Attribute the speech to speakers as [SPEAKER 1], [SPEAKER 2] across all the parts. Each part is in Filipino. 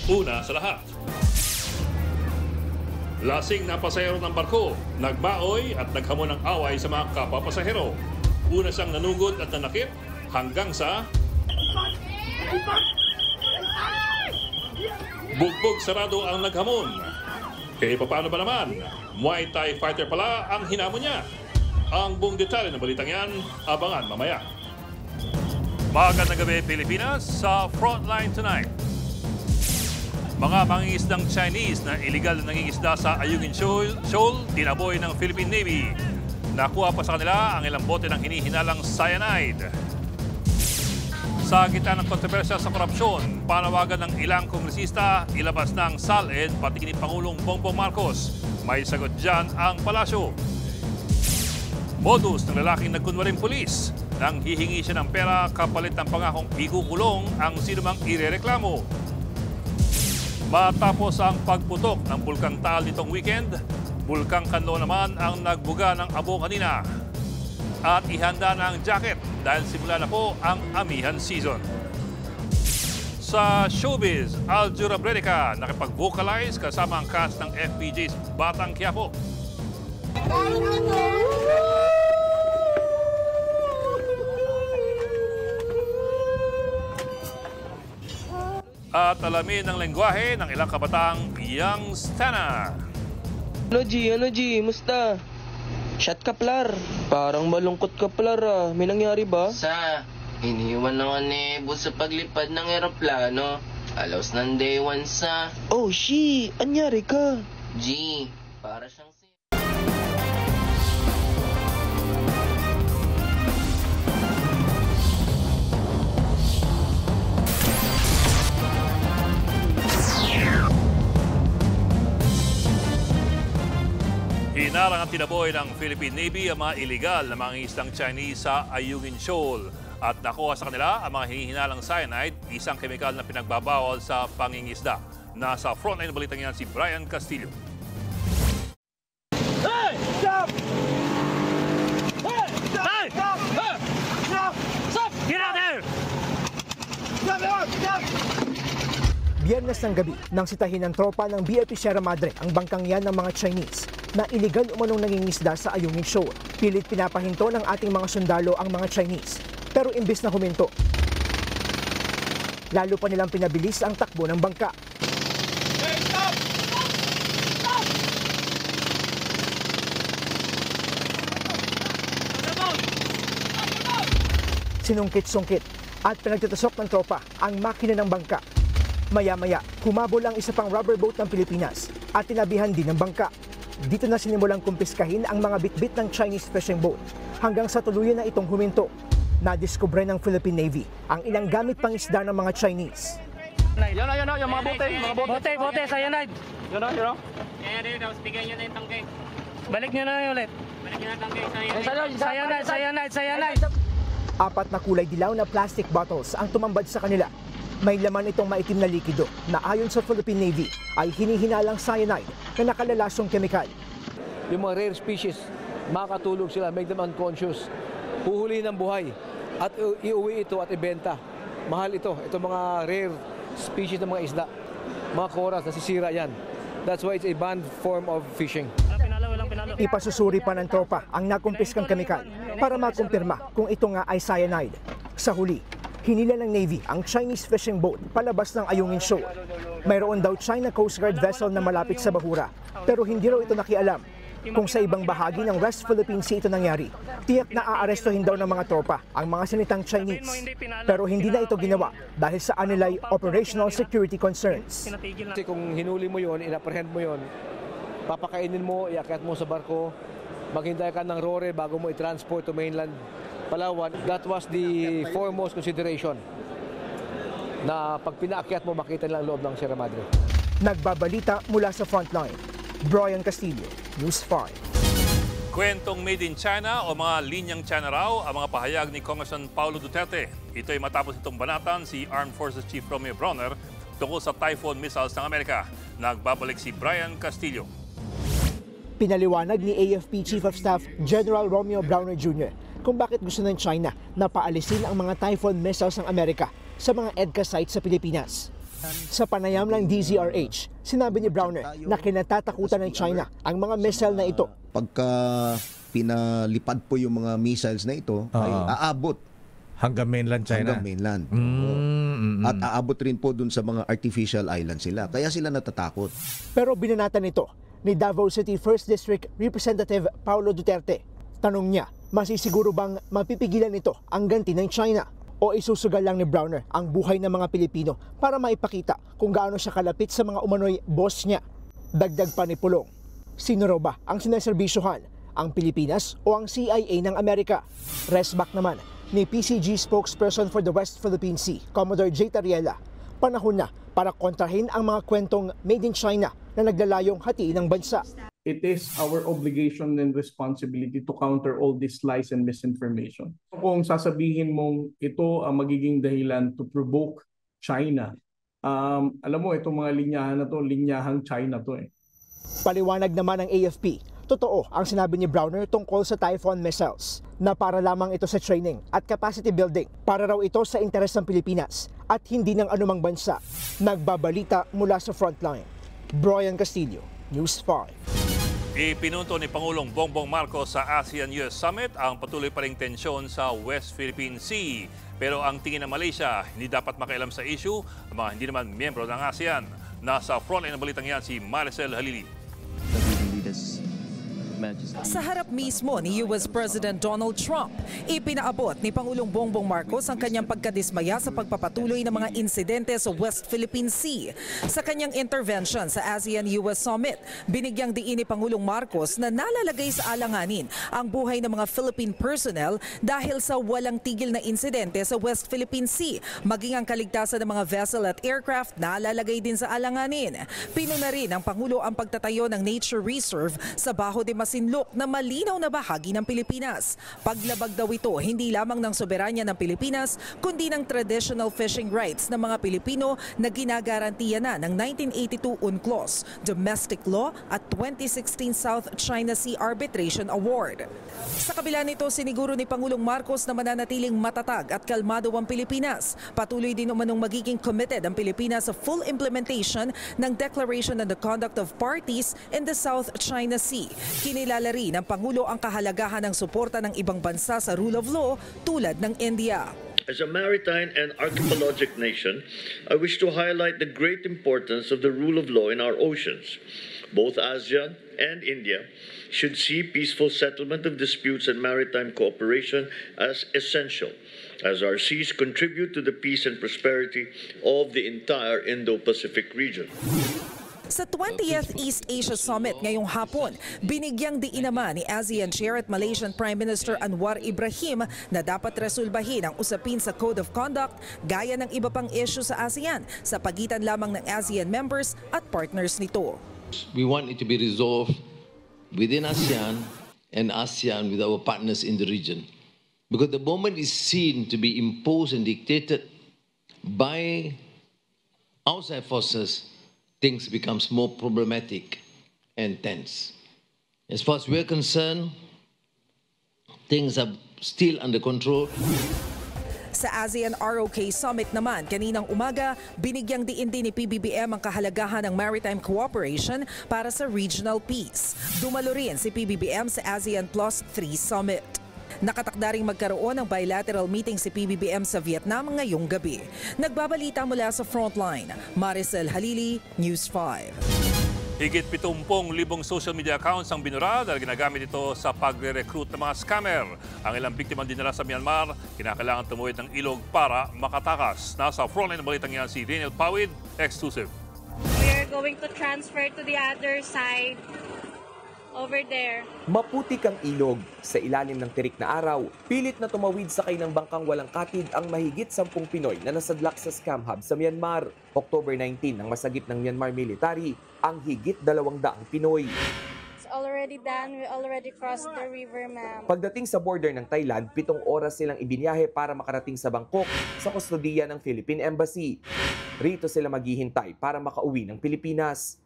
[SPEAKER 1] Una sa lahat, lasing na pasahero ng barko, nagbaoy at naghamon ng away sa mga kapapasahero. Una siyang nanugod at nanakit hanggang sa bugbog sarado ang naghamon. E paano ba naman? Muay Thai fighter pala ang hinamon niya. Ang buong detalye ng balitang yan, abangan mamaya. Magandang gabi Pilipinas sa Frontline Tonight. Mga mangingisdang Chinese na illegal na nangingisda sa Ayungin Shoal, tinaboy ng Philippine Navy. Nakuha pa sa kanila ang ilang bote ng hinihinalang cyanide. Sa gitna ng kontrobersya sa korupsyon, panawagan ng ilang kongresista, ilabas ng SALED pati ni Pangulong Bongbong Marcos. May sagot dyan ang palasyo. Modus ng lalaking nagkunwaring pulis nang hihingi siya ng pera kapalit ng pangakong ikukulong ang sinumang irereklamo. Matapos ang pagputok ng Bulkang Taal nitong weekend, Bulkang Kanlo naman ang nagbuga ng abo kanina. At ihanda na ang jacket dahil simula na po ang amihan season. Sa showbiz, Aljura Brenica nakipag-vocalize kasama ang cast ng FPJ's Batang Quiapo. At alamin ang lengguwahe ng ilang kabataang young stana.
[SPEAKER 2] Ano G? Musta? Shot ka plar. Parang malungkot ka plar ah. May nangyari ba?
[SPEAKER 3] Iniwan naman ni Bus sa paglipad ng eroplano. Alaos ng day one sa...
[SPEAKER 2] Oh, anyari ka?
[SPEAKER 3] G, para siyang...
[SPEAKER 1] Hinarang at tinaboy ng Philippine Navy ang mga iligal na mangingisdang Chinese sa Ayungin Shoal. At nakuha sa kanila ang mga hinihinalang cyanide, isang kemikal na pinagbabawal sa pangingisda. Nasa frontline balitang yan si Brian Castillo.
[SPEAKER 4] Hey! Stop! Hey! Stop! Hey! Stop! Hey! Stop! Stop! Get out there! Stop! Stop!
[SPEAKER 5] Biyernes ng gabi nang sitahin ng tropa ng BFP Sierra Madre ang bangkang yan ng mga Chinese na iligal umanong nangingisda sa Ayungin Shoal. Pilit pinapahinto ng ating mga sundalo ang mga Chinese. Pero imbis na huminto, lalo pa nilang pinabilis ang takbo ng bangka.
[SPEAKER 4] Hey, stop! Stop!
[SPEAKER 5] Sinungkit-sungkit at pinagtutusok ng tropa ang makina ng bangka. Maya-maya, humabol ang isa pang rubber boat ng Pilipinas at tinabihan din ng bangka. Dito na sinimulang kumpiskahin ang mga bitbit ng Chinese fishing boat hanggang sa tuluyan na itong huminto. Nadiskubre ng Philippine Navy ang ilang gamit pang isda ng mga Chinese.
[SPEAKER 4] Yan na, yung mga bote. Bote, cyanide. Yan na.
[SPEAKER 6] Bigyan nyo na yung tangke.
[SPEAKER 4] Balik nyo na ulit.
[SPEAKER 6] Balik nyo na yung tangke.
[SPEAKER 4] Cyanide.
[SPEAKER 5] 4 na kulay dilaw na plastic bottles ang tumambad sa kanila. May laman itong maitim na likido na ayon sa Philippine Navy ay hinihinalang cyanide na nakalalasong kemikal.
[SPEAKER 7] Yung mga rare species, makakatulog sila, make them unconscious. Huhuli ng buhay at iuwi ito at ibenta. Mahal ito. Ito mga rare species ng mga isda. Mga koras, nasisira yan. That's why it's a banned form of fishing.
[SPEAKER 5] Ipasusuri pa ng tropa ang nakumpiskang kemikal para makumpirma kung ito nga ay cyanide. Sa huli, hinila ng Navy ang Chinese fishing boat palabas ng Ayungin Shoal. Mayroon daw China Coast Guard vessel na malapit sa bahura, pero hindi raw ito nakialam. Kung sa ibang bahagi ng West Philippine Sea ito nangyari, tiyak na aarestuhin daw ng mga tropa ang mga sinitang Chinese. Pero hindi na ito ginawa dahil sa anilay operational security concerns.
[SPEAKER 7] Kasi kung hinuli mo yon, inapprehend mo yon, papakainin mo, iakyat mo sa barko, maghintay ka ng rore bago mo i-transport to mainland Palawan. That was the foremost consideration na pag pinaakyat mo, makita lang loob ng Sierra Madre.
[SPEAKER 5] Nagbabalita mula sa frontline, Brian Castillo, News 5.
[SPEAKER 1] Kwentong made in China o mga linyang China raw ang mga pahayag ni Congressman Paulo Duterte. Ito ay matapos itong banatan si Armed Forces Chief Romeo Brawner tungkol sa Typhoon missiles ng Amerika. Nagbabalik si Brian Castillo.
[SPEAKER 5] Pinaliwanag ni AFP Chief of Staff General Romeo Brawner Jr. kung bakit gusto ng China na paalisin ang mga Typhoon missiles ng Amerika sa mga EDCA sites sa Pilipinas. Sa panayam ng DZRH, sinabi ni Browner na kinatatakutan ng China ang mga missile na ito.
[SPEAKER 8] Pagka pinalipad po yung mga missiles na ito, ay aabot
[SPEAKER 9] hanggang mainland China.
[SPEAKER 8] hanggang mainland. At aabot rin po dun sa mga artificial islands sila. Kaya sila natatakot.
[SPEAKER 5] Pero binanatan ito ni Davao City 1st District Representative Paulo Duterte. Tanong niya, masisiguro bang mapipigilan ito ang ganti ng China? O isusugal lang ni Browner ang buhay ng mga Pilipino para maipakita kung gaano siya kalapit sa mga umano'y boss niya? Dagdag pa ni Pulong, sino raw ba ang sineserbisyohan? Ang Pilipinas o ang CIA ng Amerika? Resback naman ni PCG spokesperson for the West Philippine Sea, Commodore J. Tariela, panahon na para kontrahin ang mga kwentong made in China na naglalayong hatiin ng bansa.
[SPEAKER 10] It is our obligation and responsibility to counter all these lies and misinformation. Kung sasabihin mong ito ang magiging dahilan to provoke China, alam mo, itong mga linyahan na to, linyahang China to eh.
[SPEAKER 5] Paliwanag naman ng AFP, totoo ang sinabi ni Browner tungkol sa Typhoon missiles na para lamang ito sa training at capacity building. Para raw ito sa interes ng Pilipinas at hindi ng anumang bansa. Nagbabalita mula sa frontline. Brian Castillo, News 5.
[SPEAKER 1] Ipinunto ni Pangulong Bongbong Marcos sa ASEAN-US Summit ang patuloy pa ring tensyon sa West Philippine Sea. Pero ang tingin ng Malaysia, hindi dapat makialam sa issue ang mga hindi naman miyembro ng ASEAN. Nasa frontline ng balitang yan si Maricel Halili.
[SPEAKER 11] Sa harap mismo ni US President Donald Trump, ipinaabot ni Pangulong Bongbong Marcos ang kanyang pagkadismaya sa pagpapatuloy ng mga insidente sa West Philippine Sea. Sa kanyang intervention sa ASEAN-US Summit, binigyang diin ni Pangulong Marcos na nalalagay sa alanganin ang buhay ng mga Philippine personnel dahil sa walang tigil na insidente sa West Philippine Sea. Maging ang kaligtasan ng mga vessel at aircraft nalalagay din sa alanganin. Pinuna rin ng Pangulo ang pagtatayo ng Nature Reserve sa Bajo de Masinloc na malinaw na bahagi ng Pilipinas. Paglabag daw ito hindi lamang ng soberanya ng Pilipinas kundi ng traditional fishing rights ng mga Pilipino na ginagarantiya na ng 1982 UNCLOS, Domestic Law at 2016 South China Sea Arbitration Award. Sa kabila nito, siniguro ni Pangulong Marcos na mananatiling matatag at kalmado ang Pilipinas. Patuloy din umanong magiging committed ang Pilipinas sa full implementation ng Declaration on the Conduct of Parties in the South China Sea. Kinilala rin ng Pangulo ang kahalagahan ng suporta ng ibang bansa sa rule of law tulad ng India.
[SPEAKER 12] As a maritime and archipelagic nation, I wish to highlight the great importance of the rule of law in our oceans. Both ASEAN and India should see peaceful settlement of disputes and maritime cooperation as essential, as our seas contribute to the peace and prosperity of the entire Indo-Pacific region.
[SPEAKER 11] Sa 20th East Asia Summit ngayong hapon, binigyang diin naman ni ASEAN Chair at Malaysian Prime Minister Anwar Ibrahim na dapat resolbahin ang usapin sa Code of Conduct gaya ng iba pang issue sa ASEAN sa pagitan lamang ng ASEAN members at partners nito.
[SPEAKER 13] We want it to be resolved within ASEAN and ASEAN with our partners in the region. Because the moment is seen to be imposed and dictated by outside forces, things becomes more problematic and tense. As far as we're concerned, things are still under control.
[SPEAKER 11] Sa ASEAN ROK Summit naman, kaninang umaga, binigyang diin din ni PBBM ang kahalagahan ng maritime cooperation para sa regional peace. Dumalo rin si PBBM sa ASEAN Plus 3 Summit. Nakatakda ring magkaroon ng bilateral meeting si PBBM sa Vietnam ngayong gabi. Nagbabalita mula sa Frontline, Maricel Halili, News 5.
[SPEAKER 1] Higit 70,000 social media accounts ang binura dahil ginagamit ito sa pagre-recruit ng mga scammer. Ang ilang biktima dinala sa Myanmar, kinakailangan tumuwid ng ilog para makatakas. Nasa Frontline ng balitang yan si Daniel Pawid, exclusive.
[SPEAKER 14] We're going to transfer to the other side. Over there.
[SPEAKER 15] Maputik ang ilog. Sa ilalim ng tirik na araw, pilit na tumawid sakay ng bangkang walang katid ang mahigit 10 Pinoy na nasadlak sa scam hub sa Myanmar. October 19 nang masagip ng Myanmar military ang higit 200 Pinoy.
[SPEAKER 14] It's already done. We already crossed the river, ma'am.
[SPEAKER 15] Pagdating sa border ng Thailand, 7 oras silang ibinyahe para makarating sa Bangkok sa kustodiya ng Philippine Embassy. Rito sila maghihintay para makauwi ng Pilipinas.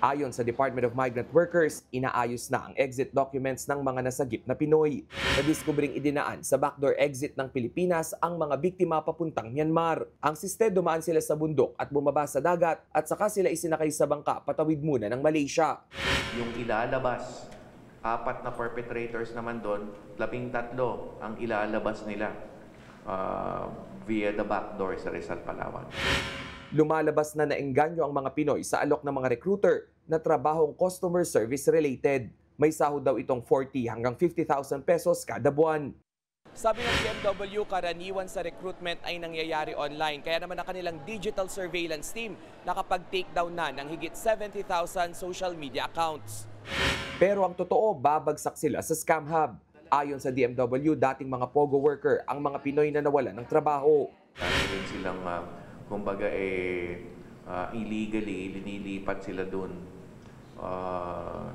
[SPEAKER 15] Ayon sa Department of Migrant Workers, inaayos na ang exit documents ng mga nasagip na Pinoy. Nadiskubring idinaan sa backdoor exit ng Pilipinas ang mga biktima papuntang Myanmar. Ang siste dumaan sila sa bundok at bumaba sa dagat at saka sila isinakay sa bangka patawid muna ng Malaysia.
[SPEAKER 16] Yung ilalabas, 4 na perpetrators naman doon, 13 ang ilalabas nila via the backdoor sa Rizal, Palawan.
[SPEAKER 15] Lumalabas na naengganyo ang mga Pinoy sa alok ng mga recruiter na trabahong customer service related. May sahod daw itong 40 hanggang 50,000 pesos kada buwan. Sabi ng DMW, karaniwan sa recruitment ay nangyayari online. Kaya naman ang kanilang digital surveillance team nakapag-take down na ng higit 70,000 social media accounts. Pero ang totoo, babagsak sila sa scam hub. Ayon sa DMW, dating mga POGO worker ang mga Pinoy na nawalan ng trabaho.
[SPEAKER 16] Rin silang, kumbaga, illegally, linilipat sila dun.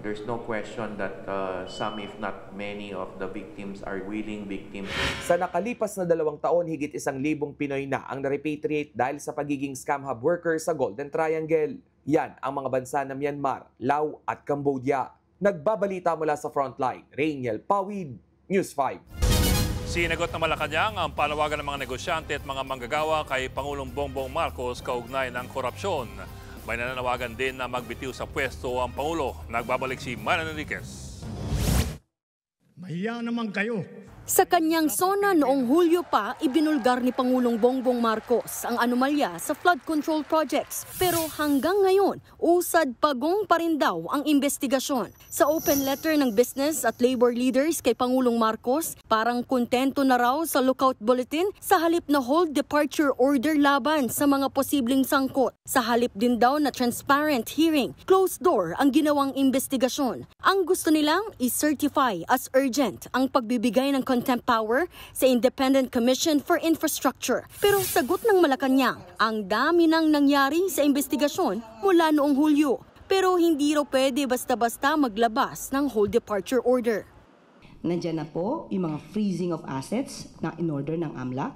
[SPEAKER 16] There's no question that some, if not many, of the victims are willing victims.
[SPEAKER 15] Sa nakalipas na 2 taon, higit 1,000 Pinoy na ang na-repatriate dahil sa pagiging scam hub worker sa Golden Triangle. Yan ang mga bansa na Myanmar, Laos at Cambodia. Nagbabalita mula sa Frontline, Rainiel Pawid, News 5.
[SPEAKER 1] Sinagot ng Malacanang ang panawagan ng mga negosyante at mga manggagawa kay Pangulong Bongbong Marcos kaugnay ng korupsyon. May nananawagan din na magbitiw sa pwesto ang Pangulo. Nagbabalik si Manan Enriquez.
[SPEAKER 17] Mahiya naman kayo.
[SPEAKER 18] Sa kanyang sona noong Hulyo pa, ibinulgar ni Pangulong Bongbong Marcos ang anomalya sa flood control projects. Pero hanggang ngayon, usad pagong pa rin daw ang investigasyon. Sa open letter ng business at labor leaders kay Pangulong Marcos, parang kontento na raw sa lookout bulletin sa halip na hold departure order laban sa mga posibleng sangkot. Sa halip din daw na transparent hearing, closed door ang ginawang investigasyon. Ang gusto nilang i-certify as urgent ang pagbibigay ng contempt power sa Independent Commission for Infrastructure. Pero sagot ng Malacanang, ang dami nang nangyari sa investigasyon mula noong Hulyo. Pero hindi raw pwede basta-basta maglabas ng whole departure order.
[SPEAKER 19] Nandiyan na po yung mga freezing of assets na in-order ng AMLAC.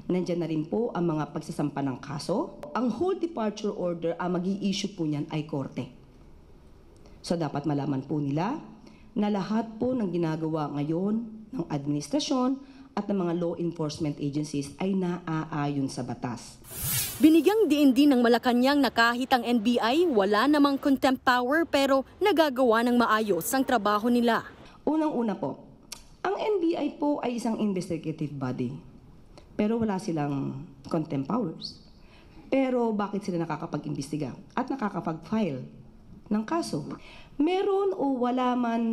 [SPEAKER 19] Nandiyan na rin po ang mga pagsasampa ng kaso. Ang whole departure order, ang mag-i-issue po niyan ay korte. So dapat malaman po nila na lahat po ng ginagawa ngayon ng administrasyon at ng mga law enforcement agencies ay naaayon sa batas.
[SPEAKER 18] Binigyang diin din ng Malacanang na kahit ang NBI wala namang contempt power pero nagagawa ng maayos ang trabaho nila.
[SPEAKER 19] Unang-una po, ang NBI po ay isang investigative body pero wala silang contempt powers. Pero bakit sila nakakapag-imbestiga at nakakapag-file ng kaso? Meron o wala man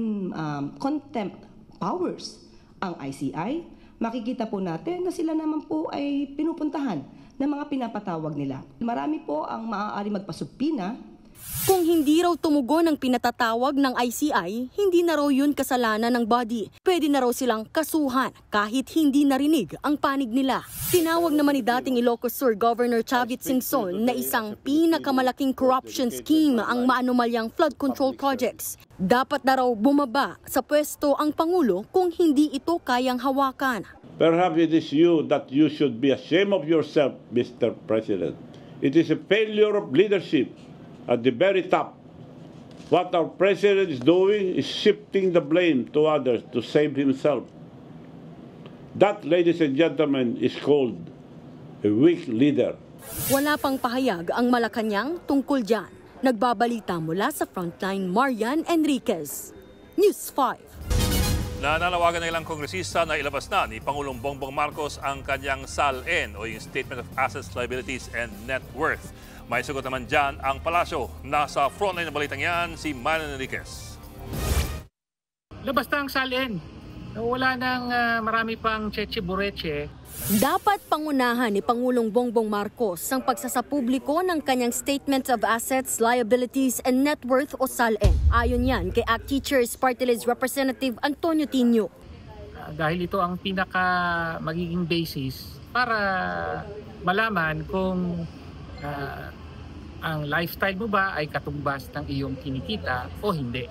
[SPEAKER 19] contempt powers ang ICI, makikita po natin na sila naman po ay pinupuntahan ng mga pinapatawag nila. Marami po ang maaari magpasubpina.
[SPEAKER 18] Kung hindi raw tumugon ang pinatatawag ng ICI, hindi na raw yun kasalanan ng body. Pwede na raw silang kasuhan kahit hindi narinig ang panig nila. Tinawag naman ni dating Ilocos Sur Governor Chavit Singson na isang pinakamalaking corruption scheme ang maanumalyang flood control projects. Dapat na raw bumaba sa pwesto ang Pangulo kung hindi ito kayang hawakan.
[SPEAKER 20] Perhaps it is you that you should be ashamed of yourself, Mr. President. It is a failure of leadership at the very top. What our President is doing is shifting the blame to others to save himself. That, ladies and gentlemen, is called a weak leader.
[SPEAKER 18] Wala pang pahayag ang Malacanang tungkol dyan. Nagbabalita mula sa Frontline, Marian Enriquez. News 5.
[SPEAKER 1] Nananawagan ng ilang kongresista na ilabas na ni Pangulong Bongbong Marcos ang kanyang SALN o yung Statement of Assets, Liabilities and Net Worth. May sagot naman dyan ang Palasyo. Nasa frontline ng balitang yan, si Manan Enriquez.
[SPEAKER 21] Labas na ang SALN. Wala nang marami pang cheche-bureche.
[SPEAKER 18] Dapat pangunahan ni Pangulong Bongbong Marcos ang pagsasapubliko ng kanyang Statement of Assets, Liabilities and Net Worth o SALN. Ayon yan kay ACT Teachers Party List Representative Antonio Tinio.
[SPEAKER 21] Dahil ito ang pinaka magiging basis para malaman kung ang lifestyle mo ba ay katumbas ng iyong kinikita o hindi.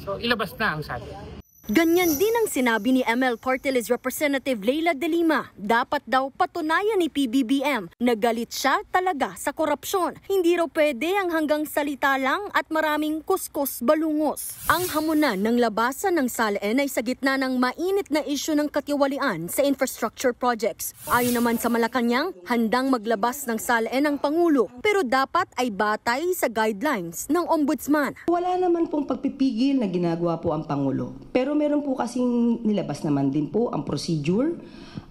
[SPEAKER 21] So ilabas na ang SALN.
[SPEAKER 18] Ganyan din ang sinabi ni ML Carteles Representative Leila De Lima. Dapat daw patunayan ni PBBM na galit siya talaga sa korupsyon. Hindi raw pwede ang hanggang salita lang at maraming kuskus balungos. Ang hamunan ng labasan ng SALN ay sa gitna ng mainit na isyu ng katiwalian sa infrastructure projects. Ayon naman sa Malacanang, handang maglabas ng SALN ang Pangulo pero dapat ay batay sa guidelines ng Ombudsman.
[SPEAKER 19] Wala naman pong pagpipigil na ginagawa po ang Pangulo. Pero meron po kasing nilabas naman din po ang procedure,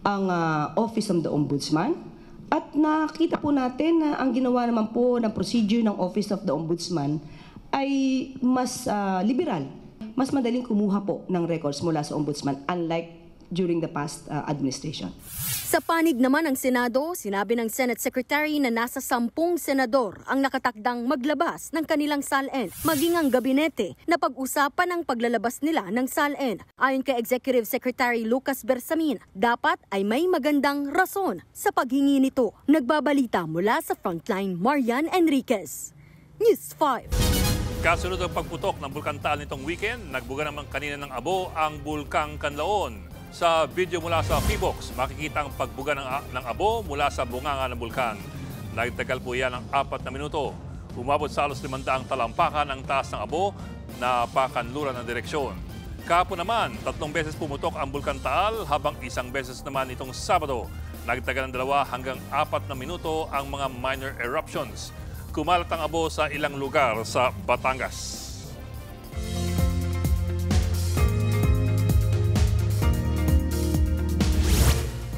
[SPEAKER 19] ang Office of the Ombudsman. At nakita po natin na ang ginawa naman po ng procedure ng Office of the Ombudsman ay mas liberal. Mas madaling kumuha po ng records mula sa Ombudsman unlike during the past administration.
[SPEAKER 18] Sa panig naman ng Senado, sinabi ng Senate Secretary na nasa 10 senador ang nakatakdang maglabas ng kanilang SALN, maging ang gabinete na pag-usapan ang paglalabas nila ng SALN. Ayon kay Executive Secretary Lucas Bersamin, dapat ay may magandang rason sa paghingi nito. Nagbabalita mula sa Frontline, Marian Enriquez. News 5.
[SPEAKER 1] Kasunod ang pagputok ng Bulkan Taal nitong weekend, nagbuga naman kanina ng abo ang Bulkang Kanlaon. Sa video mula sa P-Box, makikita ang pagbuga ng abo mula sa bunganga ng bulkan. Nagtagal po yan ng 4 na minuto. Umabot sa halos 500 talampakan ang taas ng abo na pakanluran ng direksyon. Kahapon naman, 3 beses pumutok ang Bulkan Taal habang 1 beses naman itong Sabado. Nagtagal ng 2 hanggang 4 na minuto ang mga minor eruptions. Kumalat ang abo sa ilang lugar sa Batangas.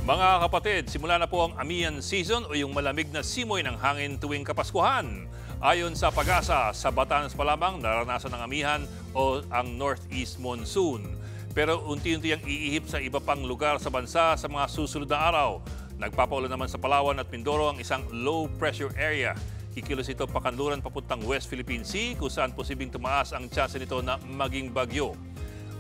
[SPEAKER 1] Mga kapatid, simula na po ang Amihan season o yung malamig na simoy ng hangin tuwing Kapaskuhan. Ayon sa Pag-asa, sa Batanes pa lamang naranasan ng amihan o ang northeast monsoon. Pero unti-unti ang iihip sa iba pang lugar sa bansa sa mga susunod na araw. Nagpapaulan naman sa Palawan at Mindoro ang isang low pressure area. Kikilos ito pakanluran papuntang West Philippine Sea kung saan posibleng tumaas ang tsansa nito na maging bagyo.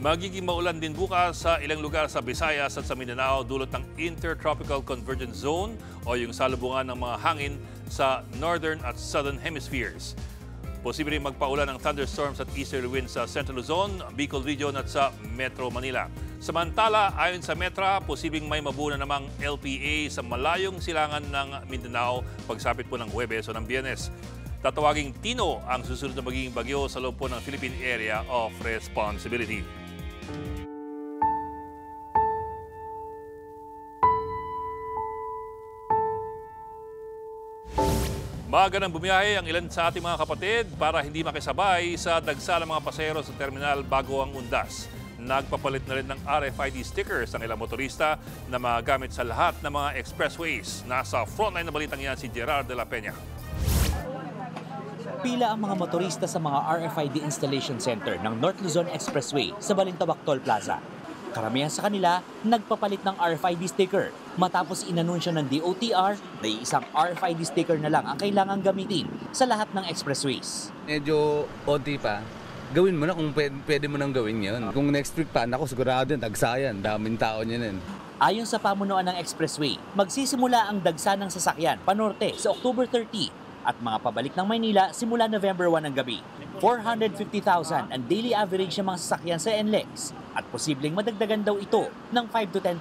[SPEAKER 1] Magiging maulan din bukas sa ilang lugar sa Visayas at sa Mindanao dulot ng Intertropical Convergence Zone o yung salubungan ng mga hangin sa Northern at Southern Hemispheres. Posible rin magpaulan ng thunderstorms at easterly winds sa Central Luzon, Bicol Region at sa Metro Manila. Samantala, ayon sa Metra, posibleng may mabuna namang LPA sa malayong silangan ng Mindanao pagsapit po ng Huwebes o ng Biyernes. Tatawaging Tino ang susunod na magiging bagyo sa loob po ng Philippine Area of Responsibility. Maaga nang bumiyahe ang ilan sa ating mga kapatid para hindi makisabay sa dagsa ng mga pasahero sa terminal bago ang undas. Nagpapalit na rin ng RFID stickers ang ilang motorista na magamit sa lahat ng mga expressways. Nasa frontline na balitang yan si Gerard de la Peña.
[SPEAKER 17] Pila ang mga motorista sa mga RFID Installation Center ng North Luzon Expressway sa Balintawak Toll Plaza. Karamihan sa kanila nagpapalit ng RFID sticker matapos inanunsyo ng DOTR na isang RFID sticker na lang ang kailangang gamitin sa lahat ng expressways.
[SPEAKER 22] Medyo onti pa. Gawin mo na kung pwede mo nang gawin yun. Kung next week pa, ako sigurado yun, dagsayan. Daming tao niyan.
[SPEAKER 17] Ayon sa pamunuan ng expressway, magsisimula ang dagsa ng sasakyan panorte sa October 30 at mga pabalik ng Maynila simula November 1 ng gabi. 450,000 ang daily average ng mga sasakyan sa NLEX at posibleng madagdagan daw ito ng 5 to 10%.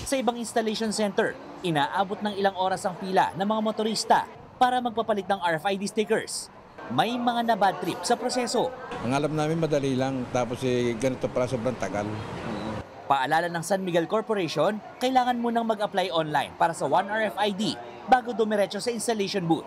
[SPEAKER 17] Sa ibang installation center, inaabot ng ilang oras ang pila ng mga motorista para magpapalit ng RFID stickers. May mga na-bad trip sa proseso.
[SPEAKER 23] Ang alam namin madali lang, tapos ganito para sobrang tagal.
[SPEAKER 17] Paalala ng San Miguel Corporation, kailangan munang mag-apply online para sa One RFID bago dumiretso sa installation booth.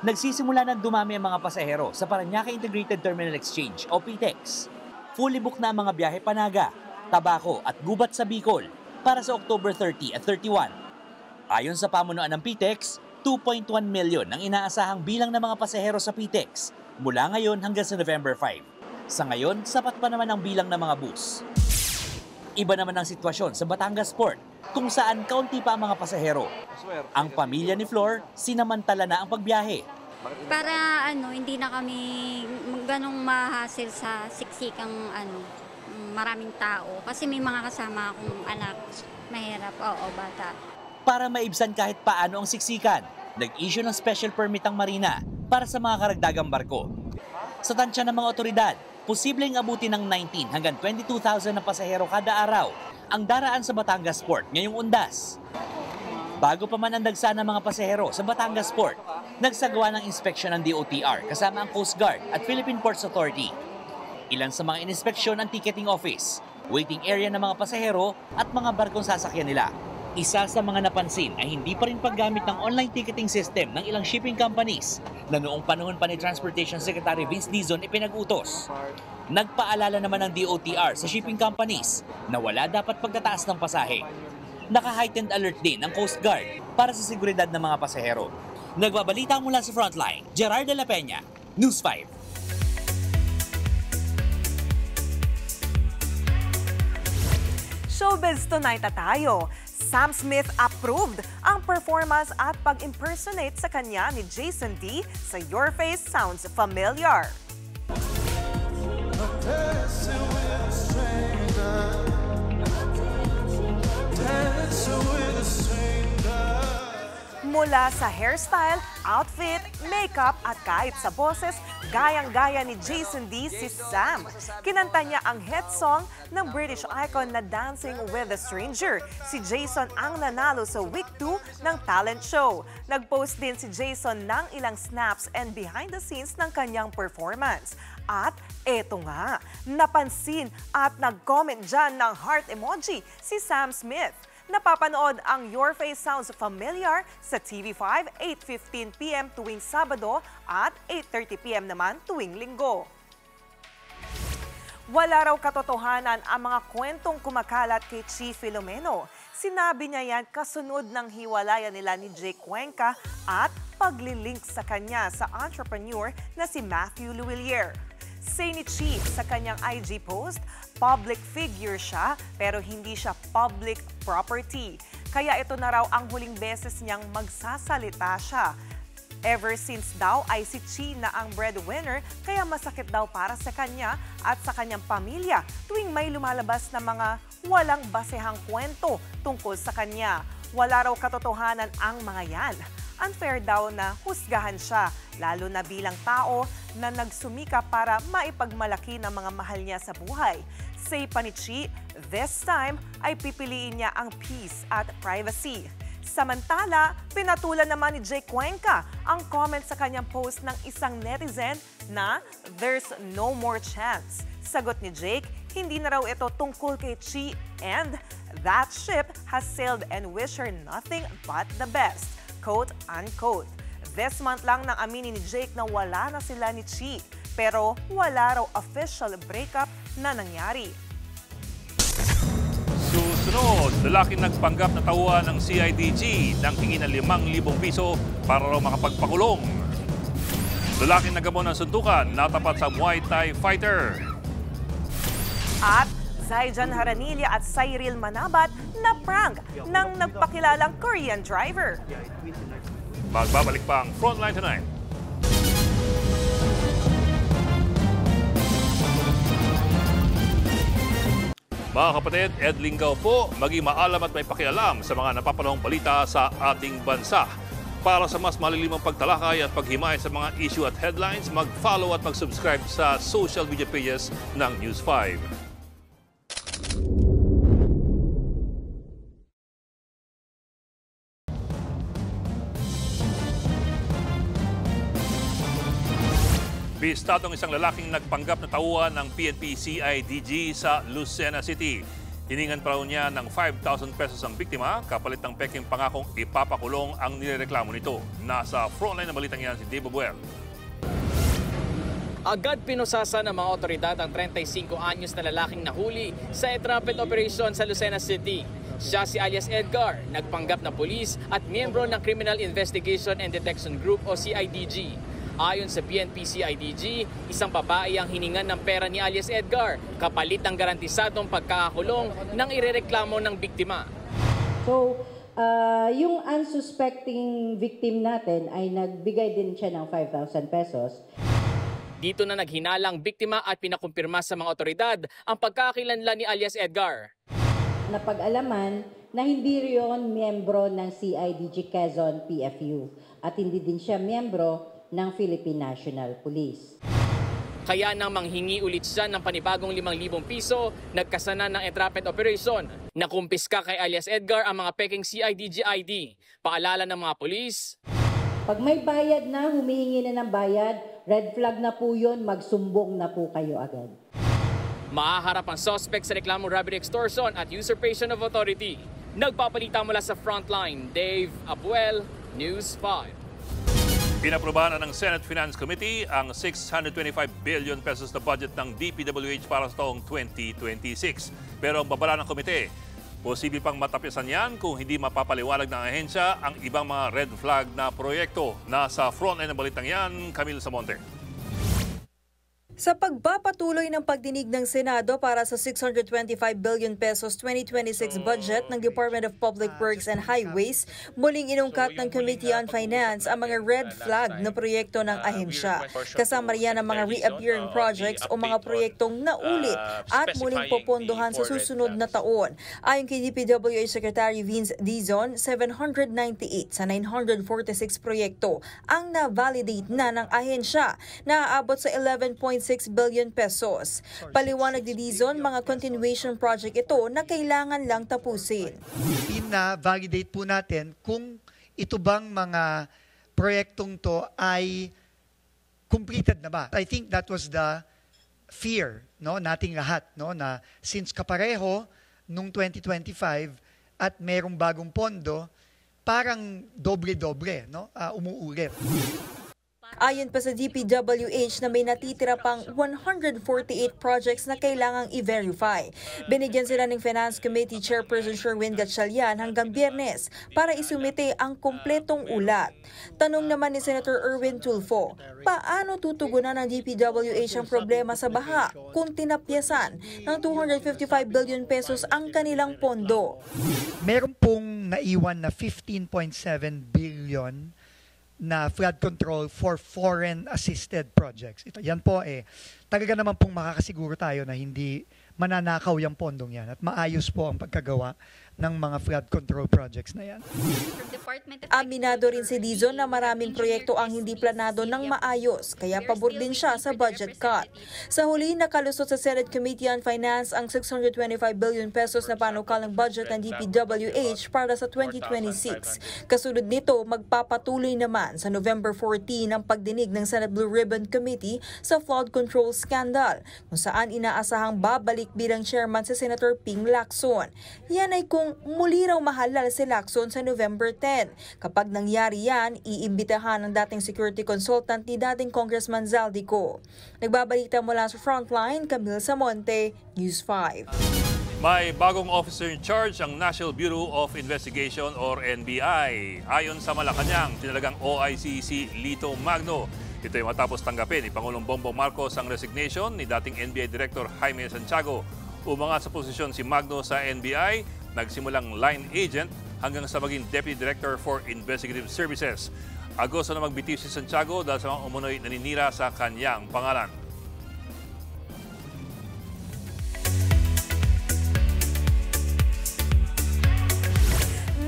[SPEAKER 17] Nagsisimula ng dumami ang mga pasahero sa Parañaque Integrated Terminal Exchange o PTEX. Fully booked na ang mga biyahe Panaga, Tabaco at Gubat sa Bicol para sa October 30 at 31. Ayon sa pamunuan ng PTEX, 2.1 million ang inaasahang bilang ng mga pasahero sa PTEX mula ngayon hanggang sa November 5. Sa ngayon, sapat pa naman ang bilang ng mga bus. Iba naman ang sitwasyon sa Batangas Port kung saan kaunti pa ang mga pasahero. Ang pamilya ni Flor, sinamantala na ang pagbiyahe.
[SPEAKER 24] Para hindi na kami ganong mahassle sa siksikang maraming tao. Kasi may mga kasama akong anak, mahirap, bata.
[SPEAKER 17] Para maibsan kahit paano ang siksikan, nag-issue ng special permit ang Marina para sa mga karagdagang barko. Sa tansya ng mga otoridad, posibleng abutin ng 19 hanggang 22,000 na pasahero kada araw ang daraan sa Batangas Port ngayong undas. Bago pa man ang dagsa ng mga pasahero sa Batangas Port, nagsagawa ng inspeksyon ng DOTR kasama ang Coast Guard at Philippine Ports Authority. Ilan sa mga ininspeksyon ang ticketing office, waiting area ng mga pasahero at mga barkong sasakyan nila. Isa sa mga napansin ay hindi pa rin paggamit ng online ticketing system ng ilang shipping companies na noong panahon pa ni Transportation Secretary Vince Dizon ipinag-utos. Nagpaalala naman ng DOTR sa shipping companies na wala dapat pagtataas ng pasahe. Naka-heightened alert din ng Coast Guard para sa seguridad ng mga pasahero. Nagbabalita mula sa Frontline, Gerard de la Peña, News 5.
[SPEAKER 2] Showbiz Tonight na tayo. Sam Smith approved ang performance at pag-impersonate sa kanya ni Jason D sa Your Face Sounds Familiar. Mula sa hairstyle, outfit, makeup at kahit sa boses, gayang-gaya ni Jason D si Sam. Kinanta niya ang hit song ng British icon na Dancing with a Stranger. Si Jason ang nanalo sa week 2 ng talent show. Nag-post din si Jason ng ilang snaps and behind the scenes ng kanyang performance. At eto nga, napansin at nag-comment dyan ng heart emoji si Sam Smith. Napapanood ang Your Face Sounds Familiar sa TV5, 8:15 p.m. tuwing Sabado at 8:30 p.m. naman tuwing Linggo. Wala raw katotohanan ang mga kwentong kumakalat kay Chi Filomeno. Sinabi niya yan kasunod ng hiwalayan nila ni Jake Cuenca at paglilink sa kanya sa entrepreneur na si Matthew Luwilier. Say ni Chi sa kanyang IG post, public figure siya pero hindi siya public property. Kaya ito na raw ang huling beses niyang magsasalita siya. Ever since daw ay si Chi na ang breadwinner kaya masakit daw para sa kanya at sa kanyang pamilya tuwing may lumalabas na mga walang basehang kwento tungkol sa kanya. Wala raw katotohanan ang mga yan. Unfair daw na husgahan siya, lalo na bilang tao na nagsumika para maipagmalaki ng mga mahal niya sa buhay. Say pa ni Chi, this time ay pipiliin niya ang peace at privacy. Samantala, pinatulan naman ni Jake Cuenca ang comment sa kanyang post ng isang netizen na there's no more chance. Sagot ni Jake, hindi na raw ito tungkol kay Chi and that ship has sailed and wish her nothing but the best. Quote-unquote. This month lang nang aminin ni Jake na wala na sila ni Chi, pero wala raw official breakup na nangyari.
[SPEAKER 1] Susunod, lalaking nagpanggap na tauhan ng CIDG ng tingin ng 5,000 piso para raw makapagpakulong. Lalaking nagamon ng suntukan, natapat sa Muay Thai fighter.
[SPEAKER 2] At Zaijan Haranilla at Cyril Manabat na prank ng nagpakilalang Korean driver.
[SPEAKER 1] Magbabalik pa ang Frontline Tonight. Mga kapatid, Ed Lingaw po, maging maalam at may pakialam sa mga napapanahong balita sa ating bansa. Para sa mas malilimang pagtalakay at paghimay sa mga issue at headlines, mag-follow at mag-subscribe sa social media pages ng News 5. Bistadong isang lalaking nagpanggap na tauhan ng PNP CIDG sa Lucena City. Hiningan pa raw niya ng 5,000 pesos ang biktima, kapalit ng peking pangakong ipapakulong ang nirereklamo nito. Nasa frontline na balitang yan si Dave Buel.
[SPEAKER 3] Agad pinusasa ng mga otoridad ang 35 anyos na lalaking nahuli sa entrapment operation sa Lucena City. Siya si alias Edgar, nagpanggap na pulis at miyembro ng Criminal Investigation and Detection Group o CIDG. Ayon sa PNP CIDG, isang babae ang hiningan ng pera ni alias Edgar, kapalit ng garantisadong pagkakakulong ng irereklamo ng biktima.
[SPEAKER 4] So, yung unsuspecting victim natin ay nagbigay din siya ng 5,000 pesos.
[SPEAKER 3] Dito na naghinalang biktima at pinakumpirma sa mga otoridad ang pagkakakilanlan ni alias Edgar.
[SPEAKER 4] Napag-alaman na hindi riyon miyembro ng CIDG Quezon PFU at hindi din siya miyembro ng Philippine National Police.
[SPEAKER 3] Kaya nang manghingi ulit siya ng panibagong 5,000 piso, nagkasanan ng entrapment operation. Nakumpiska kay alias Edgar ang mga peking CIDG ID. Paalala ng mga pulis,
[SPEAKER 4] pag may bayad na, humihingi na ng bayad, red flag na po yun, magsumbong na po kayo agad.
[SPEAKER 3] Mahaharap ang suspect sa reklamong robbery, extortion at usurpation of authority. Nagpapalita mula sa Frontline, Dave Abuel, News 5.
[SPEAKER 1] Inaprubahan ng Senate Finance Committee ang 625 billion pesos na budget ng DPWH para sa taong 2026. Pero ang babala ng komite, posible pang matapisan yan kung hindi mapapaliwanag ng ahensya ang ibang mga red flag na proyekto. Nasa frontline ng balitang yan, Camille Samonte.
[SPEAKER 6] Sa pagpapatuloy ng pagdinig ng Senado para sa 625 billion pesos 2026 budget ng Department of Public Works and Highways, muling inungkat ng Committee on Finance ang mga red flag na proyekto ng ahensya. Kasama riyan ang mga reappearing projects o mga proyektong naulit at muling popondohan sa susunod na taon. Ayon kay DPWH Secretary Vince Dizon, 798 sa 946 proyekto ang na-validate na ng ahensya na aabot sa 11.6 billion pesos. Paliwanag ni Dizon, mga continuation project ito na kailangan lang tapusin.
[SPEAKER 7] Ina-validate po natin kung ito bang mga proyektong to ay completed na ba. I think that was the fear, no, nating lahat, no, na since kapareho nung 2025 at merong bagong pondo, parang doble-doble, no, umuulit.
[SPEAKER 6] Ayon pa sa DPWH na may natitira pang 148 projects na kailangang i-verify. Binigyan sila ng Finance Committee Chairperson Sherwin Gatchalian hanggang Biyernes para isumite ang kumpletong ulat. Tanong naman ni Senator Erwin Tulfo, paano tutugunan ng DPWH ang problema sa baha kung tinapyasan ng 255 billion pesos ang kanilang pondo?
[SPEAKER 7] Meron pong naiwan na 15.7 billion na flood control for foreign assisted projects. Yan po talaga naman pong makakasiguro tayo na hindi mananakaw yung pondong yan at maayos po ang pagkagawa ng mga flood control projects na yan.
[SPEAKER 6] Aminado rin si Dizon na maraming proyekto ang hindi planado ng maayos, kaya pabor din siya sa budget cut. Sa huli, nakalusot sa Senate Committee on Finance ang 625 billion pesos na panukalang budget ng DPWH para sa 2026. Kasunod nito, magpapatuloy naman sa November 14 ang pagdinig ng Senate Blue Ribbon Committee sa flood control scandal, kung saan inaasahang babalik bilang chairman si Senator Ping Lacson. Yan ay kung muli raw mahalal si Lacson sa November 10. Kapag nangyari yan, iimbitahan ng dating security consultant ni dating Congressman Zaldico. Nagbabalita mula sa Frontline, Camille Samonte, News 5.
[SPEAKER 1] May bagong officer in charge ang National Bureau of Investigation or NBI. Ayon sa Malacanang, tinalagang OIC si Lito Magno. Ito ay matapos tanggapin ni Pangulong Bongbong Marcos ang resignation ni dating NBI Director Jaime Santiago. Umangat sa posisyon si Magno sa NBI, nagsimulang line agent hanggang sa maging Deputy Director for Investigative Services. Agosto na magbitiw si Santiago dahil sa mga umunoy naninira sa kanyang pangalan.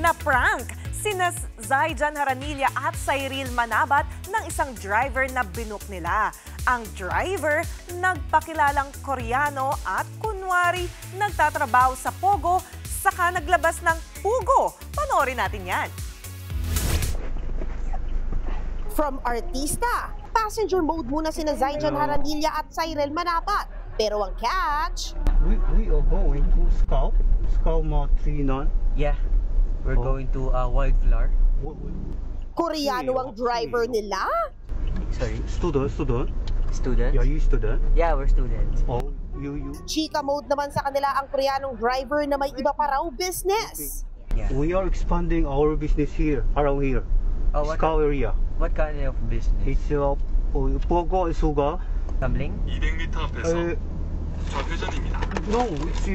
[SPEAKER 2] Na-prank sina Zaijan Haranilla at Cyril Manabat ng isang driver na binook nila. Ang driver, nagpakilalang Koreano at kunwari nagtatrabaho sa Pogo, saka naglabas ng Pugo. Panoorin natin yan.
[SPEAKER 8] From artista, passenger mode muna sina Zaijan Haranilla at Cyril Manabat. Pero ang catch...
[SPEAKER 9] We are going to Scout Mount Trinon.
[SPEAKER 25] Yeah, we're going to Wildflower.
[SPEAKER 8] Koreano ang driver nila?
[SPEAKER 9] Sorry? Student?
[SPEAKER 25] Yeah,
[SPEAKER 9] you student?
[SPEAKER 25] Yeah, we're students.
[SPEAKER 9] Oh, you.
[SPEAKER 8] Chika mode naman sa kanila ang Koreanong driver na may iba pa raw business.
[SPEAKER 9] Yeah. We are expanding our business here, around here. Scout area.
[SPEAKER 25] What kind of business?
[SPEAKER 9] It's Pogo Sugar.
[SPEAKER 25] Gambling?
[SPEAKER 9] 200m 앞에서 저 회전입니다. No, it's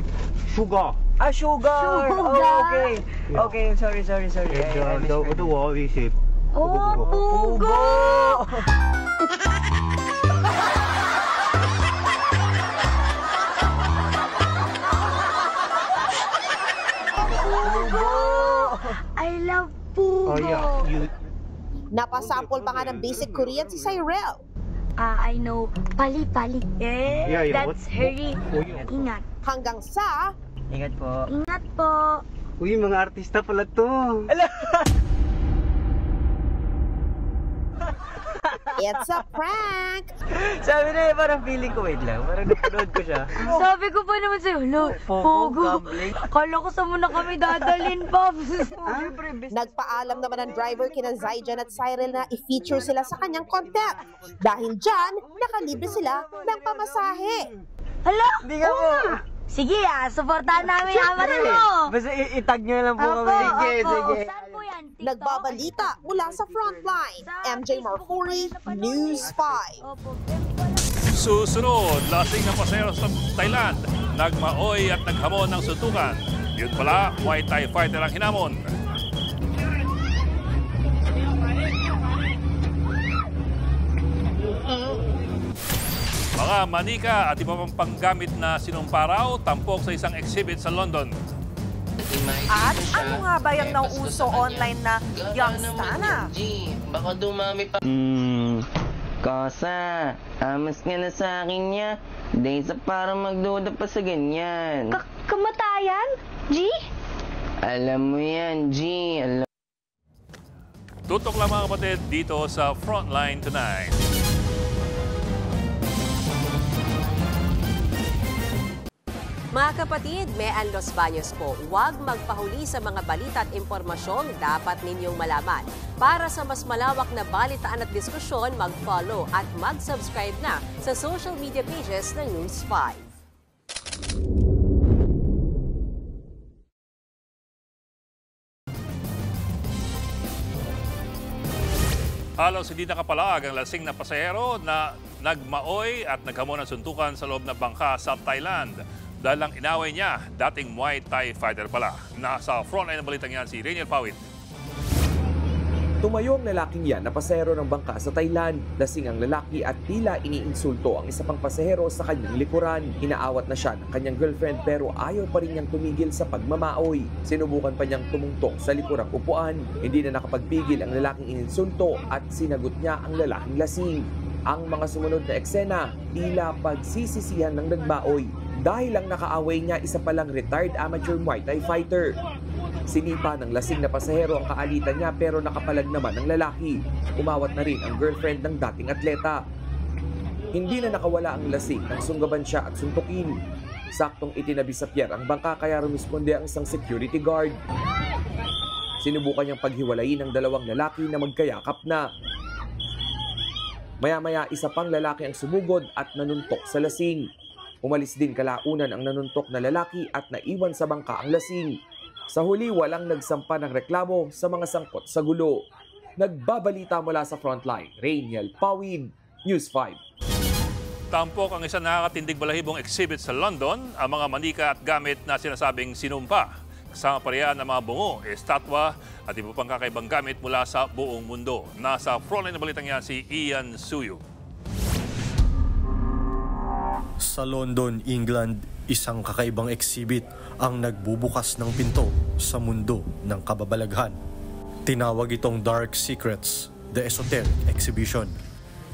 [SPEAKER 9] sugar.
[SPEAKER 25] Sugar! Oh, okay.
[SPEAKER 9] Yeah.
[SPEAKER 25] Okay, sorry.
[SPEAKER 9] And the other one is
[SPEAKER 8] Pugo!
[SPEAKER 25] I love Pugo!
[SPEAKER 9] Oh, yeah.
[SPEAKER 8] Napasample pa nga ng basic Korean si Cyril.
[SPEAKER 25] I know pali-pali.
[SPEAKER 9] Yeah,
[SPEAKER 25] That's hurry. Ingat.
[SPEAKER 8] Hanggang sa...
[SPEAKER 25] Ingat po. Ingat po.
[SPEAKER 9] Uy, mga artista pala to.
[SPEAKER 8] It's a prank!
[SPEAKER 25] Sabi na parang feeling ko, wait lang, parang napanood ko siya. Sabi ko pa naman sa'yo, hello, Pogo. Kala ko sa muna kami dadalhin, Pops.
[SPEAKER 8] Nagpaalam naman ang driver kina Zyjan at Cyril na i-feature sila sa kanyang content. Dahil dyan, nakalibre sila ng pamasahe.
[SPEAKER 25] Hala? Hindi nga po. Sige supportahan namin ang amaran mo.
[SPEAKER 9] Basta itag nyo lang po kami. Sige.
[SPEAKER 25] Saan po yan?
[SPEAKER 8] Nagbabalita mula sa Frontline. MJ Marfuri, News 5.
[SPEAKER 1] Susunod, lasing na pasahero sa Thailand. Nagmaoy at naghamon ng suntukan. Yun pala, Muay Thai fighter ang hinamon. Mga manika at iba pang panggamit na sinumparaw, tampok sa isang exhibit sa London.
[SPEAKER 2] At ano nga ba yung nauuso online na Youngstana?
[SPEAKER 25] Baka dumami pa. Kosa, amas nga na sa akin niya. Dahil sa parang magduda pa sa ganyan. Kamatayan? G? Alam mo yan, G.
[SPEAKER 1] Tutok lang mga kapatid dito sa Frontline Tonight.
[SPEAKER 5] Mga kapatid, Mean Los Baños po, huwag magpahuli sa mga balita at impormasyong dapat ninyong malaman. Para sa mas malawak na balitaan at diskusyon, mag-follow at mag-subscribe na sa social media pages ng News 5.
[SPEAKER 1] Halos hindi nakapalag ang lasing na pasahero na nagmaoy at naghamon ng suntukan sa loob ng bangka sa Thailand. Dahil lang inaway niya, dating Muay Thai fighter pala. Nasa frontline ng balitang yan si Rainiel Pawit.
[SPEAKER 15] Tumayo ang lalaking yan na pasahero ng bangka sa Thailand. Lasing ang lalaki at tila iniinsulto ang isa pang pasahero sa kanyang likuran. Inaawat na siya ng kanyang girlfriend pero ayaw pa rin niyang tumigil sa pagmamaoy. Sinubukan pa niyang tumungtong sa likurang upuan. Hindi na nakapagpigil ang lalaking ininsulto at sinagot niya ang lalaking lasing. Ang mga sumunod na eksena, tila pagsisisihan ng nagmaoy. Dahil lang nakaaway niya isa palang retired amateur Muay Thai fighter. Sinipa ng lasing na pasahero ang kaalitan niya pero nakapalag naman ang lalaki. Umawat na rin ang girlfriend ng dating atleta. Hindi na nakawala ang lasing nang sunggaban siya at suntukin. Saktong itinabi sa pier ang bangka kaya rumisponde ang isang security guard. Sinubukan niyang paghiwalayin ang dalawang lalaki na magkayakap na. Maya-maya isa pang lalaki ang sumugod at nanuntok sa lasing. Umalis din kalaunan ang nanuntok na lalaki at naiwan sa bangka ang lasing. Sa huli, walang nagsampa ng reklamo sa mga sangkot sa gulo. Nagbabalita mula sa Frontline, Rainiel Pawid, News 5.
[SPEAKER 1] Tampok ang isang nakakatindig balahibong exhibit sa London, ang mga manika at gamit na sinasabing sinumpa. Kasama pa riyan ang mga bungo, estatwa at iba pang kakaibang gamit mula sa buong mundo. Nasa Frontline na balitang yan si Ian Suyu.
[SPEAKER 10] Sa London, England, isang kakaibang exhibit ang nagbubukas ng pinto sa mundo ng kababalaghan. Tinawag itong Dark Secrets, The Esoteric Exhibition.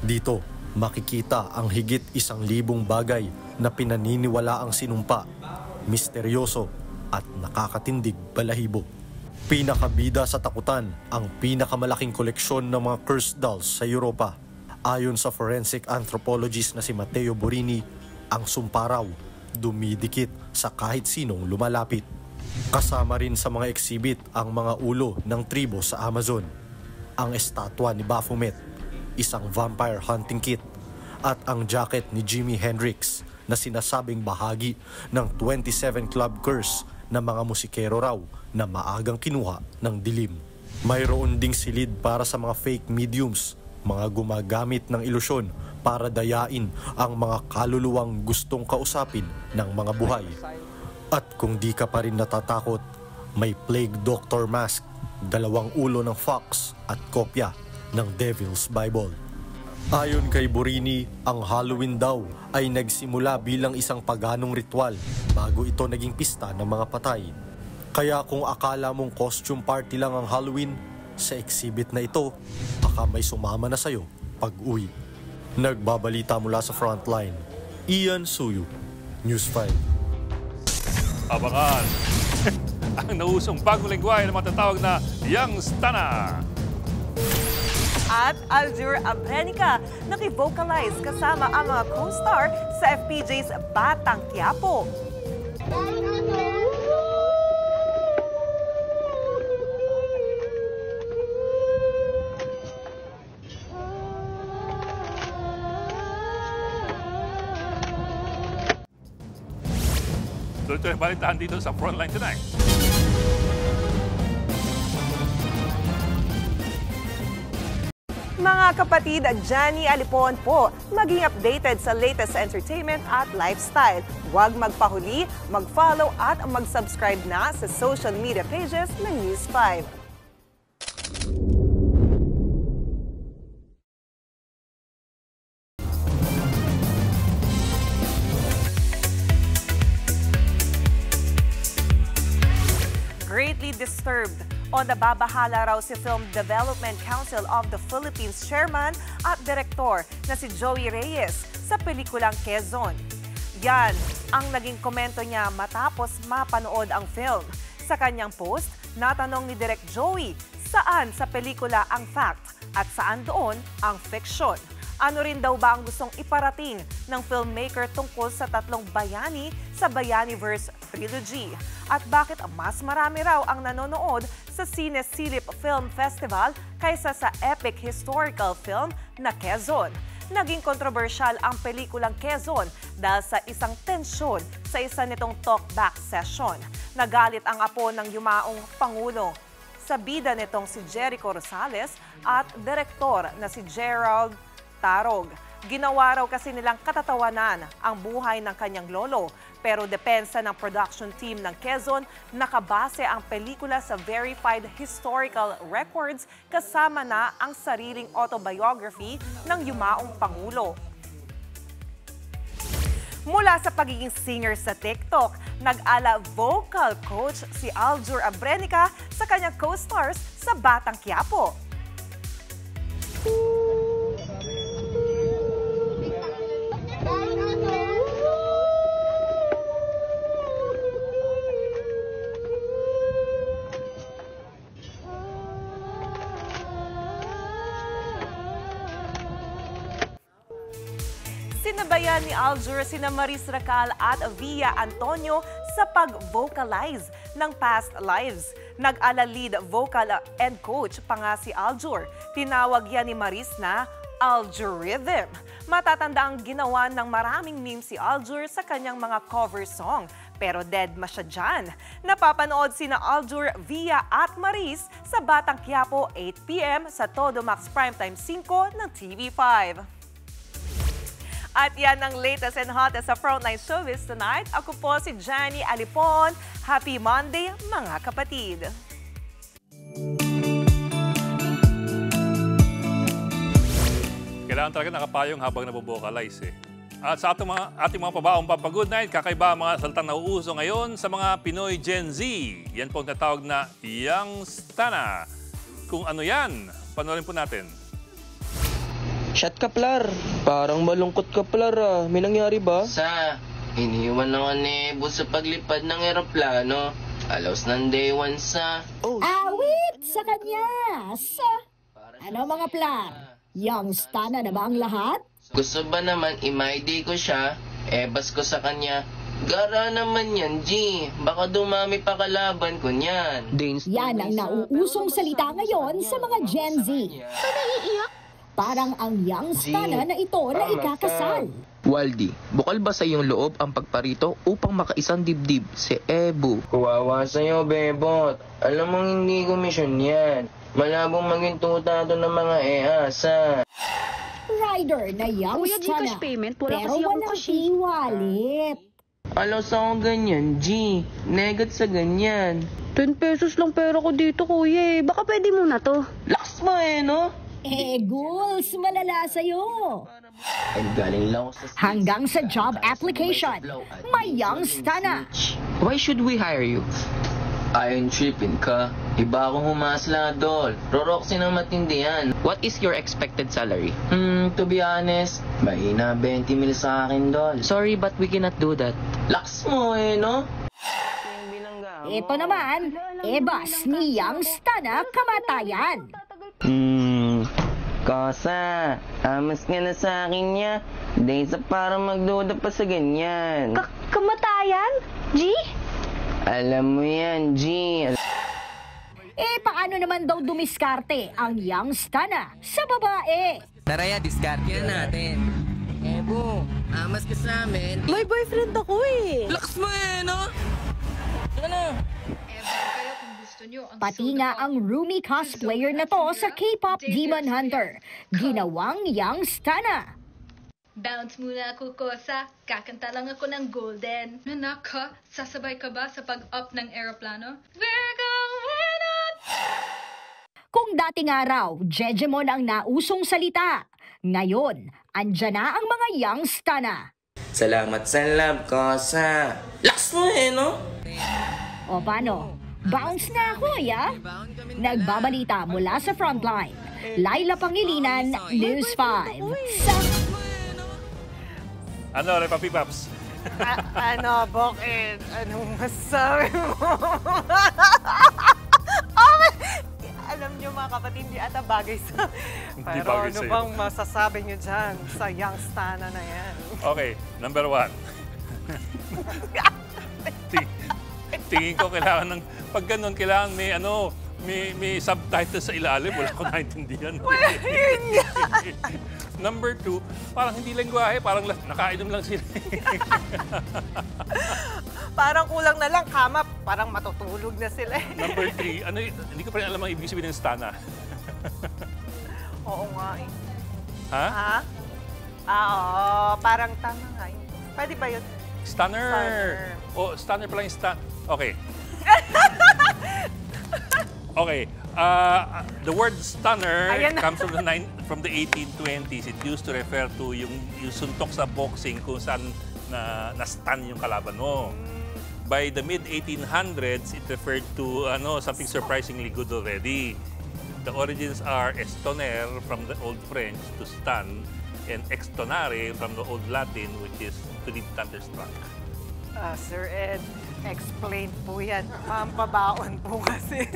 [SPEAKER 10] Dito, makikita ang higit 1,000 bagay na pinaniniwala ang sinumpa, misteryoso at nakakatindig balahibo. Pinakabida sa takutan ang pinakamalaking koleksyon ng mga cursed dolls sa Europa. Ayon sa forensic anthropologist na si Matteo Borini, ang sumparaw dumidikit sa kahit sinong lumalapit. Kasama rin sa mga exhibit ang mga ulo ng tribo sa Amazon, ang estatwa ni Baphomet, isang vampire hunting kit, at ang jacket ni Jimi Hendrix na sinasabing bahagi ng 27 Club Curse na mga musikero raw na maagang kinuha ng dilim. Mayroon ding silid para sa mga fake mediums, mga gumagamit ng ilusyon para dayain ang mga kaluluwang gustong kausapin ng mga buhay. At kung di ka pa rin natatakot, may Plague Doctor Mask, 2 ulo ng fox at kopya ng Devil's Bible. Ayon kay Borini, ang Halloween daw ay nagsimula bilang isang paganong ritual bago ito naging pista ng mga patay. Kaya kung akala mong costume party lang ang Halloween, sa exhibit na ito, baka may sumama na sa'yo pag-uwi. Nagbabalita mula sa frontline, Ian Suyu, News 5.
[SPEAKER 1] Abangan ang nausong bagong lengguwahe na matatawag na Youngstana.
[SPEAKER 2] At Aljur Abrenica naki-vocalize kasama ang mga co-star sa FPJ's Batang Quiapo.
[SPEAKER 1] Tuloy-tuloy balitahan dito sa Frontline Tonight.
[SPEAKER 2] Mga kapatid, Johnny Alipon po, maging updated sa latest entertainment at lifestyle. Huwag magpahuli, mag-follow at mag-subscribe na sa social media pages ng News 5. Greatly disturbed o nababahala raw si Film Development Council of the Philippines Chairman at Direktor na si Joey Reyes sa pelikulang Quezon. Yan ang naging komento niya matapos mapanood ang film. Sa kanyang post, natanong ni Direk Joey saan sa pelikula ang fact at saan doon ang fiction. Ano rin daw ba ang gustong iparating ng filmmaker tungkol sa tatlong bayani sa Bayaniverse Trilogy? At bakit mas marami raw ang nanonood sa Cine Silip Film Festival kaysa sa epic historical film na Quezon? Naging kontrobersyal ang pelikulang Quezon dahil sa isang tensyon sa isa nitong talkback session. Nagalit ang apo ng yumaong Pangulo sa bida nitong si Jericho Rosales at direktor na si Gerald Tarog. Ginawa raw kasi nilang katatawanan ang buhay ng kanyang lolo. Pero depensa ng production team ng Quezon, nakabase ang pelikula sa verified historical records kasama na ang sariling autobiography ng yumaong Pangulo. Mula sa pagiging singer sa TikTok, nag-ala vocal coach si Aljur Abrenica sa kanyang co-stars sa Batang Quiapo. Sinabayan ni Aljur sina Maris Racal at Via Antonio sa pag-vocalize ng past lives. Nag-ala lead vocal and coach pa nga si Aljur. Tinawag yan ni Maris na Aljurism. Matatanda ang ginawa ng maraming memes si Aljur sa kanyang mga cover song. Pero dead ma siya dyan. Napapanood sina Aljur, Via at Maris sa Batang Quiapo 8 p.m. sa Todo Max Primetime 5 ng TV5. At yan ang latest and hottest sa Frontline Showbiz tonight. Ako po si Johnny Alipon. Happy Monday, mga kapatid!
[SPEAKER 1] Kailangan talaga nakapayong habang nabobocalize eh. At sa ating mga pabaong pampagood night, kakaiba ang mga salitang nauuso ngayon sa mga Pinoy Gen Z. Yan po ang tatawag na Youngstana. Kung ano yan, panoorin po natin.
[SPEAKER 25] Shot ka, Plar. Parang malungkot ka, Plar, ah. May nangyari ba? Iniwan naman ni Bus sa paglipad ng eroplano. Alaos ng day one sa...
[SPEAKER 11] Awit sa kanya! Ano mga Plar? Youngstana na ba ang lahat?
[SPEAKER 25] Gusto ba naman i-my-day ko siya? Bas ko sa kanya. Gara naman yan, G. Baka dumami pa kalaban ko niyan.
[SPEAKER 11] Yan ang nauusong salita ngayon sa mga Gen Z. Naiiyak? Parang ang Youngstana na ito na ikakasal.
[SPEAKER 25] Waldy, bukal ba sa iyong loob ang pagparito upang makaisang dibdib si Ebu? Kuwawa sa'yo, Bebot. Alam mong hindi komisyon yan. Malabong maging tutado ng mga easa.
[SPEAKER 11] Rider na Youngstana, pero walang iwalit.
[SPEAKER 25] Alos ako ganyan, G. Negat sa ganyan.
[SPEAKER 11] 10 pesos lang pera ko dito, kuya. Baka pwede mo na to.
[SPEAKER 25] Lakas mo no?
[SPEAKER 11] Ghouls, malala sa'yo.
[SPEAKER 25] Ay, galing lang ako sa...
[SPEAKER 11] Hanggang sa job application, may Youngstana.
[SPEAKER 25] Why should we hire you? Ayon trippin ka. Iba akong humasla, Dol. Roroxy ng matindi yan. What is your expected salary? To be honest, mahina 20 mil sa akin, Dol. Sorry, but we cannot do that. Laks mo no?
[SPEAKER 11] Ito naman, ebas ni Youngsta na kamatayan.
[SPEAKER 25] Kosa, amas nga na sa akin niya. Dahil sa para magduda pa sa ganyan.
[SPEAKER 11] Kamatayan? G?
[SPEAKER 25] Alam mo yan, G.
[SPEAKER 11] Paano naman daw dumiskarte ang Youngsta na sa babae?
[SPEAKER 25] Taraya, diskarte na natin. Ebo, amas ka sa amin.
[SPEAKER 6] May boyfriend ako
[SPEAKER 25] Laks mo no? Ano?
[SPEAKER 11] Pati nga ang roomie cosplayer na to sa K-pop Demon Hunter, ginawang Youngsta na.
[SPEAKER 12] Bounce muna ako, Kosa. Kakanta lang ako ng Golden. Nanak ka, sasabay ka ba sa pag-up ng aeroplano? We're going up!
[SPEAKER 11] Kung dating araw, Jejemon ang nausong salita. Ngayon, andyan na ang mga Youngsta na.
[SPEAKER 25] Salamat sa love, Kosa. Laks mo no?
[SPEAKER 11] O paano? Bounce na ako, ya? Nagbabalita mula sa Frontline. Laila Pangilinan, News 5.
[SPEAKER 1] Ano, Repa Pipaps?
[SPEAKER 2] Bok, anong masabi mo? Alam niyo mga kapatid, hindi ata bagay sa... Pero
[SPEAKER 1] bagay
[SPEAKER 2] ano
[SPEAKER 1] sa'yo.
[SPEAKER 2] bang masasabi niyo dyan sa Youngsta na yan?
[SPEAKER 1] Okay, number 1. Tingin ko kailangan ng... Pag ganun, kailangan may subtitles sa ilalim. Wala ko naintindihan.
[SPEAKER 2] Yun nga.
[SPEAKER 1] Number 2, parang hindi lengguwahe, parang nakainom lang sila.
[SPEAKER 2] Parang kulang na lang, kama, parang matutulog na sila.
[SPEAKER 1] Number 3, hindi ko pa rin alam ang ibig sabihin ng stana.
[SPEAKER 2] Oo nga eh.
[SPEAKER 1] Ha?
[SPEAKER 2] Oo, parang tama nga yun. Pwede ba yun?
[SPEAKER 1] Stunner. O, stunner pala yung Okay. Okay. The word stunner comes from the 1820s. It used to refer to yung suntok sa boxing kung saan na-stun yung kalaban mo. By the mid-1800s, it referred to something surprisingly good already. The origins are estonner from the Old French, to stun, and extonare from the Old Latin, which is to be thunderstruck.
[SPEAKER 2] Sir Ed, explain po yan. Pampabaon po kasi.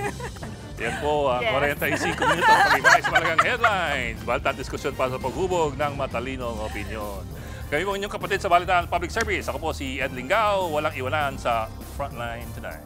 [SPEAKER 1] Yan po ang 45 minuto pag-ibay sa malagang headlines. Balita at diskusyon para sa paghubog ng matalinong opinyon. Kami po inyong kapatid sa Balitaan Public Service. Ako po si Ed Lingao, walang iwanan sa Frontline Tonight.